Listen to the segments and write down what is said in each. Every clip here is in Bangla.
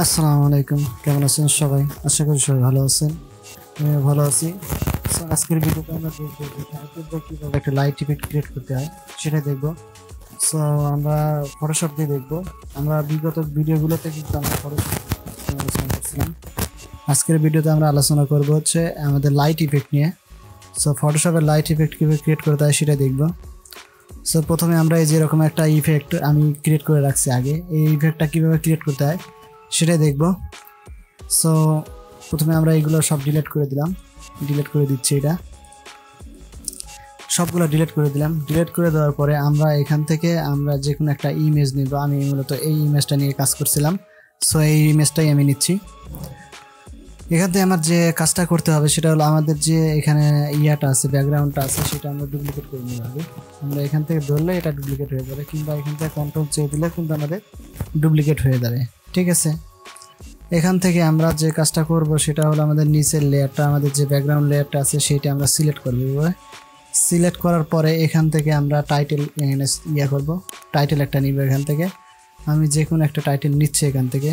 আসসালামু আলাইকুম, কেমন আছেন সবাই? আশা করি সবাই ভালো আছেন। আমিও ভালো আছি। সো আজকের ভিডিওতে আমরা দেখবো যে টাইটেলটা কিভাবে একটা লাইট ইফেক্ট ক্রিয়েট করতে হয় সেটা দেখবো। সো আমরা ফটোশপ দিয়ে দেখবো। আমরা বিগত ভিডিওগুলোতে কিন্তু আমরা ফটোশপ আলোচনা করছিলাম। আজকের ভিডিওতে আমরা আলোচনা করব হচ্ছে আমাদের লাইট ইফেক্ট নিয়ে। সো ফটোশপের লাইট ইফেক্ট কিভাবে ক্রিয়েট করতে হয় সেটা দেখবো। সো প্রথমে আমরা এই যে এরকম একটা ইফেক্ট আমি ক্রিয়েট করে রাখছি আগে, এই ইফেক্টটা কিভাবে ক্রিয়েট করতে হয় সেটাই দেখবো। সো প্রথমে আমরা এইগুলো সব ডিলিট করে দিলাম, ডিলিট করে দিচ্ছি, এটা সবগুলো ডিলিট করে দিলাম। ডিলিট করে দেওয়ার পরে আমরা এখান থেকে আমরা যে কোনো একটা ইমেজ নিব। আমি মূলত এই ইমেজটা নিয়ে কাজ করছিলাম, সো এই ইমেজটাই আমি নিচ্ছি। এখান থেকে আমার যে কাজটা করতে হবে সেটা হলো আমাদের যে এখানে ইয়াটা আছে, ব্যাকগ্রাউন্ডটা আছে, সেটা আমরা ডুপ্লিকেট করে নিতে হবে। আমরা এখান থেকে ধরলে এটা ডুপ্লিকেট হয়ে যাবে, কিংবা এখান থেকে কন্ট্রোল চেয়ে দিলে কিন্তু আমাদের ডুপ্লিকেট হয়ে যাবে। ঠিক আছে, এখান থেকে আমরা যে কাজটা করব সেটা হলো আমাদের নিচের লেয়ারটা, আমাদের যে ব্যাকগ্রাউন্ড লেয়ারটা আছে সেটা আমরা সিলেক্ট করব। সিলেক্ট করার পরে এখান থেকে আমরা টাইটেল করব, টাইটেল একটা নিব। এখান থেকে আমি যে কোনো একটা টাইটেল নিচ্ছি। এখান থেকে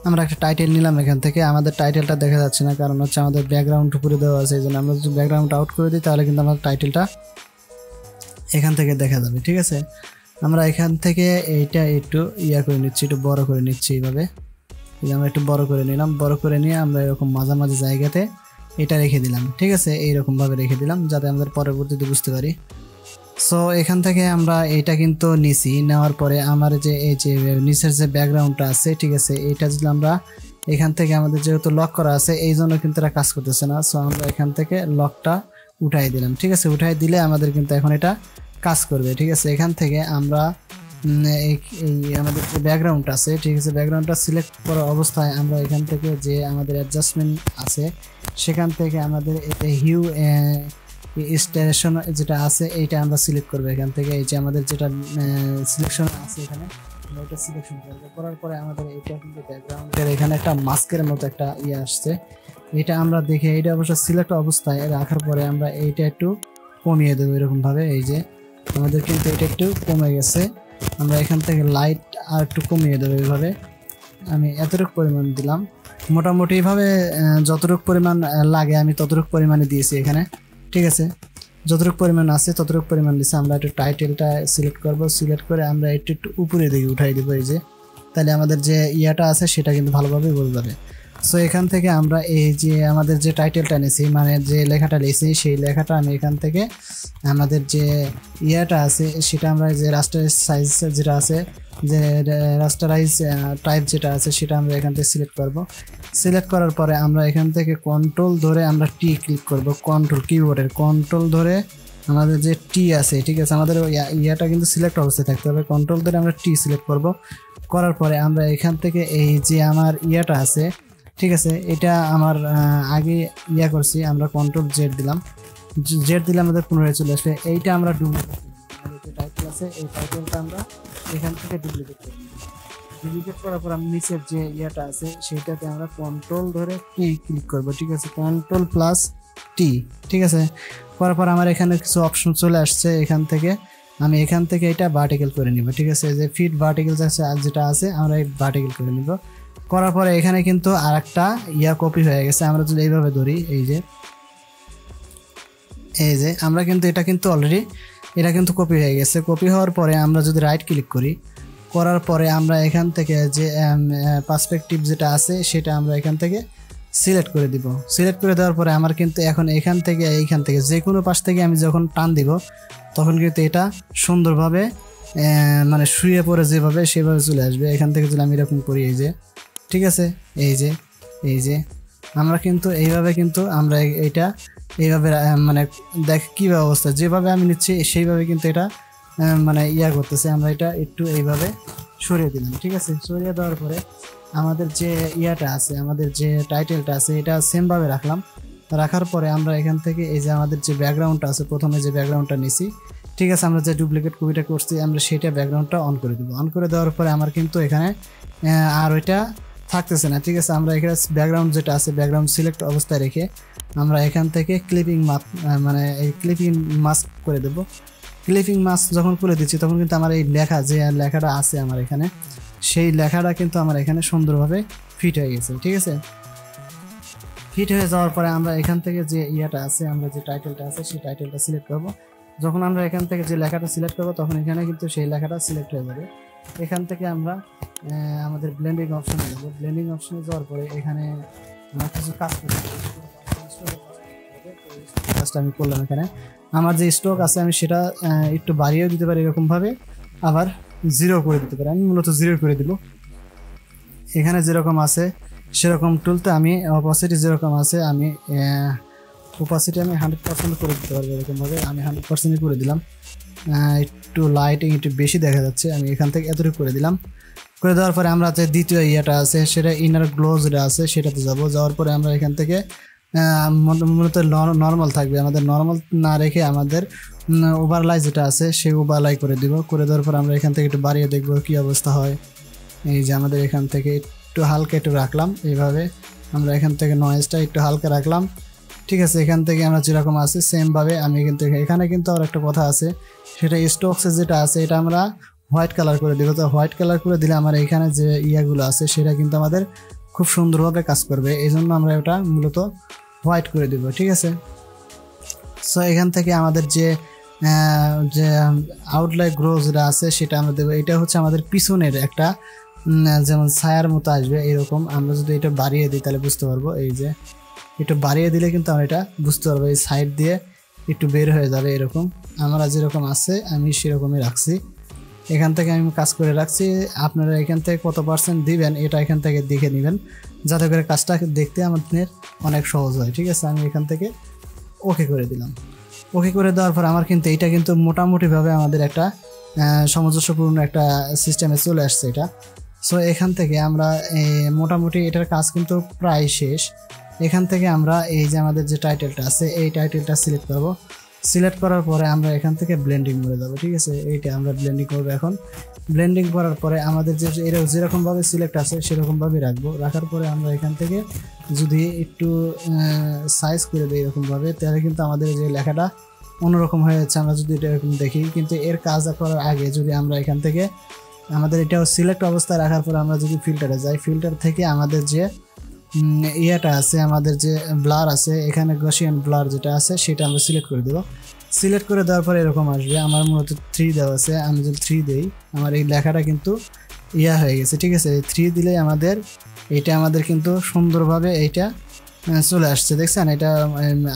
আমরা একটা টাইটেল নিলাম। এখান থেকে আমাদের টাইটেলটা দেখা যাচ্ছে না, কারণ হচ্ছে আমাদের ব্যাকগ্রাউন্ড উপরে দেওয়া আছে। এই জন্য আমরা যদি ব্যাকগ্রাউন্ড আউট করে দিই তাহলে কিন্তু আমাদের টাইটেলটা এখান থেকে দেখা যাবে। ঠিক আছে, আমরা এখান থেকে এইটা একটু করে নিচ্ছি, একটু বড় করে নিচ্ছি। এইভাবে আমরা একটু বড় করে নিলাম। বড় করে নিয়ে আমরা এরকম মাঝামাঝি জায়গাতে এটা রেখে দিলাম। ঠিক আছে, এইরকমভাবে রেখে দিলাম যাতে আমাদের পরবর্তীতে বুঝতে পারি। সো এখান থেকে আমরা এইটা কিন্তু নিছি, নেওয়ার পরে আমার যে এই যে নিচের যে ব্যাকগ্রাউন্ডটা আছে, ঠিক আছে, এইটা যদি আমরা এখান থেকে আমাদের যেহেতু লক করা আছে এই জন্য কিন্তু এটা কাজ করতেছে না। সো আমরা এখান থেকে লকটা উঠাই দিলাম। ঠিক আছে, উঠাই দিলে আমাদের কিন্তু এখন এটা কাজ করবে। ঠিক আছে, এখান থেকে আমরা এই আমাদের যে ব্যাকগ্রাউন্ড আছে, ঠিক আছে, ব্যাকগ্রাউন্ডটা সিলেক্ট করা অবস্থায় আমরা এখান থেকে যে আমাদের অ্যাডজাস্টমেন্ট আছে সেখান থেকে আমাদের হিউ স্টেশন যেটা আছে এইটা আমরা সিলেক্ট করবো। এখান থেকে এই যে আমাদের যেটা সিলেকশন আছে এখানে আমরা এটা সিলেকশন করবো। করার পরে আমাদের এটা কিন্তু ব্যাকগ্রাউন্ডের এখানে একটা মাস্কের মতো একটা আসছে, এটা আমরা দেখে এটা অবশ্য সিলেক্ট অবস্থায় রাখার পরে আমরা এইটা একটু কমিয়ে দেবো এরকমভাবে। এই যে আমাদের কিন্তু এটা একটু কমে গেছে, আমরা এখান থেকে লাইট আর একটু কমিয়ে দেবো এইভাবে। আমি এতটুকু পরিমাণ দিলাম, মোটামুটি এইভাবে যতটুকু পরিমাণ লাগে আমি ততটুকু পরিমাণে দিয়েছি এখানে। ঠিক আছে, যতটুকু পরিমাণ আছে ততটুকু পরিমাণ দিচ্ছে। আমরা একটু টাইটেলটা সিলেক্ট করব, সিলেক্ট করে আমরা একটু একটু উপরে দিকে উঠাই দেবো। এই যে তাহলে আমাদের যে ইয়াটা আছে সেটা কিন্তু ভালোভাবে বোঝা যাবে। সো এখান থেকে আমরা এই যে আমাদের যে টাইটেলটা নিয়েছি, মানে যে লেখাটা নিয়েছি সেই লেখাটা আমি এখান থেকে আমাদের যে ইয়াটা আছে সেটা আমরা যে রাস্টারাইজ সাইজ যেটা আছে, যে রাস্টারাইজ টাইপ যেটা আছে সেটা আমরা এখান থেকে সিলেক্ট করব। সিলেক্ট করার পরে আমরা এখান থেকে কন্ট্রোল ধরে আমরা টি ক্লিক করব, কন্ট্রোল কিবোর্ডের কন্ট্রোল ধরে আমাদের যে টি আছে, ঠিক আছে, আমাদের ইয়াটা কিন্তু সিলেক্ট অবস্থায় থাকতে হবে। কন্ট্রোল ধরে আমরা টি সিলেক্ট করব। করার পরে আমরা এখান থেকে এই যে আমার ইয়াটা আছে, ঠিক আছে, এটা আমার আগে করছি, আমরা কন্ট্রোল জেড দিলাম। জেড দিলে আমাদের পুনরায় চলে আসবে। এইটা আমরা ডুপ্লিকেট যে টাইটেল আছে এই টাইটেলটা আমরা এখান থেকে ডুপ্লিকেট করি। ডুপ্লিকেট করার পর আমি নিচের যে ইয়াটা আছে সেইটাতে আমরা কন্ট্রোল ধরে টি ক্লিক করব। ঠিক আছে, কন্ট্রোল প্লাস টি। ঠিক আছে, করার পর আমার এখানে কিছু অপশন চলে আসছে। এখান থেকে আমি এখান থেকে এটা ভার্টিক্যাল করে নিব। ঠিক আছে, যে ফিট ভার্টিক্যাল যেটা আছে আমরা এই ভার্টিক্যাল করে নিব। করার পরে এখানে কিন্তু আর একটা কপি হয়ে গেছে। আমরা যদি এইভাবে ধরি, এই যে আমরা কিন্তু এটা কিন্তু অলরেডি এটা কিন্তু কপি হয়ে গেছে। কপি হওয়ার পরে আমরা যদি রাইট ক্লিক করি, করার পরে আমরা এখান থেকে যে পার্সপেক্টিভ যেটা আছে সেটা আমরা এখান থেকে সিলেক্ট করে দিব। সিলেক্ট করে দেওয়ার পরে আমার কিন্তু এখন এখান থেকে এইখান থেকে যে কোনো পাশ থেকে আমি যখন টান দিব তখন কিন্তু এটা সুন্দরভাবে মানে শুয়ে পড়ে যেভাবে সেভাবে চলে আসবে। এখান থেকে যদি আমি এরকম করি, এই যে, ঠিক আছে, এই যে আমরা কিন্তু এইভাবে কিন্তু আমরা এইটা এইভাবে মানে দেখ কী অবস্থা, যেভাবে আমি নিচ্ছি সেইভাবে কিন্তু এটা মানে করতেছে। আমরা এটা একটু এইভাবে সরিয়ে দিলাম। ঠিক আছে, সরিয়ে দেওয়ার পরে আমাদের যে ইয়াটা আছে, আমাদের যে টাইটেলটা আছে এটা সেমভাবে রাখলাম। রাখার পরে আমরা এখান থেকে এই যে আমাদের যে ব্যাকগ্রাউন্ডটা আছে, প্রথমে যে ব্যাকগ্রাউন্ডটা নিছি, ঠিক আছে, আমরা যে ডুপ্লিকেট কপিটা করছি আমরা সেটা ব্যাকগ্রাউন্ডটা অন করে দেবো। অন করে দেওয়ার পরে আমার কিন্তু এখানে আর ওইটা থাকতেছে না, ঠিক আছে। আমরা এখানে ব্যাকগ্রাউন্ড যেটা আছে ব্যাকগ্রাউন্ড সিলেক্ট অবস্থায় রেখে আমরা এখান থেকে ক্লিপিং মানে এই ক্লিপিং মাস্ক করে দেব। ক্লিপিং মাস্ক যখন করে দিচ্ছি তখন কিন্তু আমার এই লেখা যে লেখাটা আছে আমার এখানে, সেই লেখাটা কিন্তু আমার এখানে সুন্দরভাবে ফিট হয়ে গেছে, ঠিক আছে। ফিট হয়ে যাওয়ার পরে আমরা এখান থেকে যে ইয়াটা আছে, আমরা যে টাইটেলটা আছে সেই টাইটেলটা সিলেক্ট করব। যখন আমরা এখান থেকে যে লেখাটা সিলেক্ট করব তখন এখানে কিন্তু সেই লেখাটা সিলেক্ট হয়ে যাবে। এখান থেকে আমরা আমাদের ব্লেন্ডিং অপশনে যাব। ব্লেন্ডিং অপশনে যাওয়ার পরে এখানে আমরা কিছু কাজ করতে কাজটা আমি করলাম। এখানে আমার যে স্ট্রোক আছে আমি সেটা একটু বাড়িয়েও দিতে পারি এরকমভাবে, আবার জিরো করে দিতে পারি। আমি মূলত জিরো করে দিব। এখানে যেরকম আছে সেরকম টুলতে আমি অপাসিটি যেরকম আছে আমি অপাসিটি আমি 100% করে দিতে পারবো এরকমভাবে। আমি 100% করে দিলাম। একটু লাইটিং একটু বেশি দেখা যাচ্ছে, আমি এখান থেকে এতটুকু করে দিলাম। করে দেওয়ার পরে আমরা যে দ্বিতীয় ইয়েটা আছে সেটা ইনার গ্লো যেটা আছে সেটাতে যাব। যাওয়ার পরে আমরা এখান থেকে মূলত নর্মাল থাকবে, আমাদের নর্মাল না রেখে আমাদের ওভারলাই যেটা আছে সেই ওভারলাই করে দিব। করে দেওয়ার পর আমরা এখান থেকে একটু বাড়িয়ে দেখবো কী অবস্থা হয়। এই যে আমাদের এখান থেকে একটু হালকা একটু রাখলাম, এইভাবে আমরা এখান থেকে নয়েজটা একটু হালকা রাখলাম, ঠিক আছে। এখান থেকে আমরা যেরকম আছে সেমভাবে আমি কিন্তু এখানে কিন্তু আর একটা কথা আছে, সেটা স্টকসে যেটা আছে এটা আমরা হোয়াইট কালার করে দেবো। তো হোয়াইট কালার করে দিলে আমার এখানে যে ইয়াগুলো আছে সেটা কিন্তু আমাদের খুব সুন্দরভাবে কাজ করবে, এই জন্য আমরা এটা মূলত হোয়াইট করে দেব, ঠিক আছে। সো এখান থেকে আমাদের যে আউটলাইন গ্রো যেটা আছে সেটা আমরা দেবো। এটা হচ্ছে আমাদের পিছনের একটা যেমন ছায়ার মতো আসবে এরকম। আমরা যদি এটা বাড়িয়ে দিই তাহলে বুঝতে পারবো। এই যে একটু বাড়িয়ে দিলে কিন্তু আমরা এটা বুঝতে পারবো, এই সাইড দিয়ে একটু বের হয়ে যাবে এরকম। আমরা যেরকম আছে আমি সেরকমই রাখছি, এখান থেকে আমি কাজ করে রাখছি। আপনারা এখান থেকে কত % দিবেন এটা এখান থেকে দেখে নেবেন, যাতে করে কাজটা দেখতে আমাদের অনেক সহজ হয়, ঠিক আছে। আমি এখান থেকে ওকে করে দিলাম। ওকে করে দেওয়ার পর আমার কিন্তু এটা কিন্তু মোটামুটিভাবে আমাদের একটা সামঞ্জস্যপূর্ণ একটা সিস্টেমে চলে আসছে এটা। সো এখান থেকে আমরা মোটামুটি এটার কাজ কিন্তু প্রায় শেষ। এখান থেকে আমরা এই যে আমাদের যে টাইটেলটা আছে এই টাইটেলটা সিলেক্ট করব। সিলেক্ট করার পরে আমরা এখান থেকে ব্লেন্ডিং করে দেবো, ঠিক আছে। এইটা আমরা ব্লেন্ডিং করবো এখন। ব্লেন্ডিং করার পরে আমাদের যে যেরকমভাবে সিলেক্ট আছে সেরকমভাবেই রাখবো। রাখার পরে আমরা এখান থেকে যদি একটু সাইজ করে দিই এরকমভাবে, তাহলে কিন্তু আমাদের যে লেখাটা অন্যরকম হয়ে যাচ্ছে। আমরা যদি এটা এরকম দেখি, কিন্তু এর কাজ করার আগে যদি আমরা এখান থেকে আমাদের এটাও সিলেক্ট অবস্থায় রাখার পরে আমরা যদি ফিল্টারে যাই, ফিল্টার থেকে আমাদের যে ইয়েটা আছে, আমাদের যে ব্লার আছে এখানে গসিয়ান ব্লার যেটা আছে সেটা আমরা সিলেক্ট করে দেবো। সিলেক্ট করে দেওয়ার পরে এরকম আসবে। আমার মূলত 3 দেওয়া আছে, আমি যদি 3 দিই আমার এই লেখাটা কিন্তু হয়ে গেছে, ঠিক আছে। 3 দিলেই আমাদের কিন্তু সুন্দরভাবে এইটা চলে আসছে, দেখছেন। এটা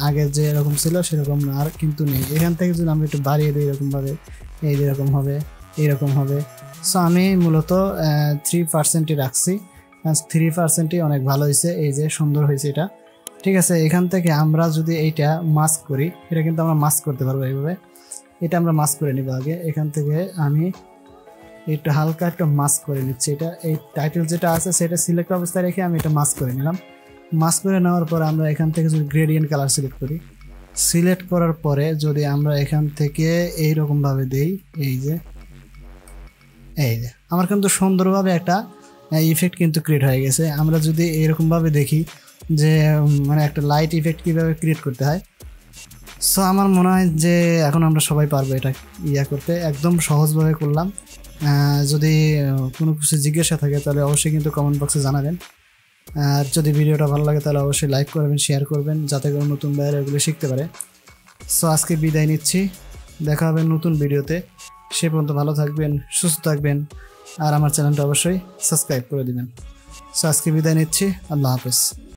আগের যে এরকম ছিল সেরকম আর কিন্তু নেই। এখান থেকে যদি আমরা একটু বাড়িয়ে দিই এরকমভাবে, এই যেরকম হবে এইরকম হবে। সো আমি মূলত 3%ই রাখছি, 3%ই অনেক ভালো হয়েছে। এই যে সুন্দর হয়েছে এটা, ঠিক আছে। এখান থেকে আমরা যদি এইটা মাস্ক করি, এটা কিন্তু আমরা মাস্ক করতে পারবো এইভাবে। এটা আমরা মাস্ক করে নিব আগে। এখান থেকে আমি একটু হালকা একটু মাস্ক করে নিচ্ছি। এটা এই টাইটেল যেটা আছে সেটা সিলেক্ট অবস্থায় রেখে আমি এটা মাস্ক করে নিলাম। মাস্ক করে নেওয়ার পর আমরা এখান থেকে যদি গ্রেডিয়েন্ট কালার সিলেক্ট করি, সিলেক্ট করার পরে যদি আমরা এখান থেকে এইরকমভাবে দেই, এই যে আমার কিন্তু সুন্দরভাবে একটা ইফেক্ট কিন্তু ক্রিয়েট হয়ে গেছে। আমরা যদি এরকমভাবে দেখি যে মানে একটা লাইট ইফেক্ট কীভাবে ক্রিয়েট করতে হয়, সো আমার মনে হয় যে এখন আমরা সবাই পারবো এটা করতে, একদম সহজভাবে করলাম। যদি কোনো কিছু জিজ্ঞাসা থাকে তাহলে অবশ্যই কিন্তু কমেন্ট বক্সে জানাবেন। আর যদি ভিডিওটা ভালো লাগে তাহলে অবশ্যই লাইক করবেন, শেয়ার করবেন, যাতে করে নতুন ভাইয়েরা এগুলো শিখতে পারে। সো আজকে বিদায় নিচ্ছি, দেখা হবে নতুন ভিডিওতে। সে পর্যন্ত ভালো থাকবেন, সুস্থ থাকবেন, আর আমার চ্যানেলটা অবশ্যই সাবস্ক্রাইব করে দিবেন। সো আজকে বিদায় নিচ্ছি, আল্লাহ হাফেজ।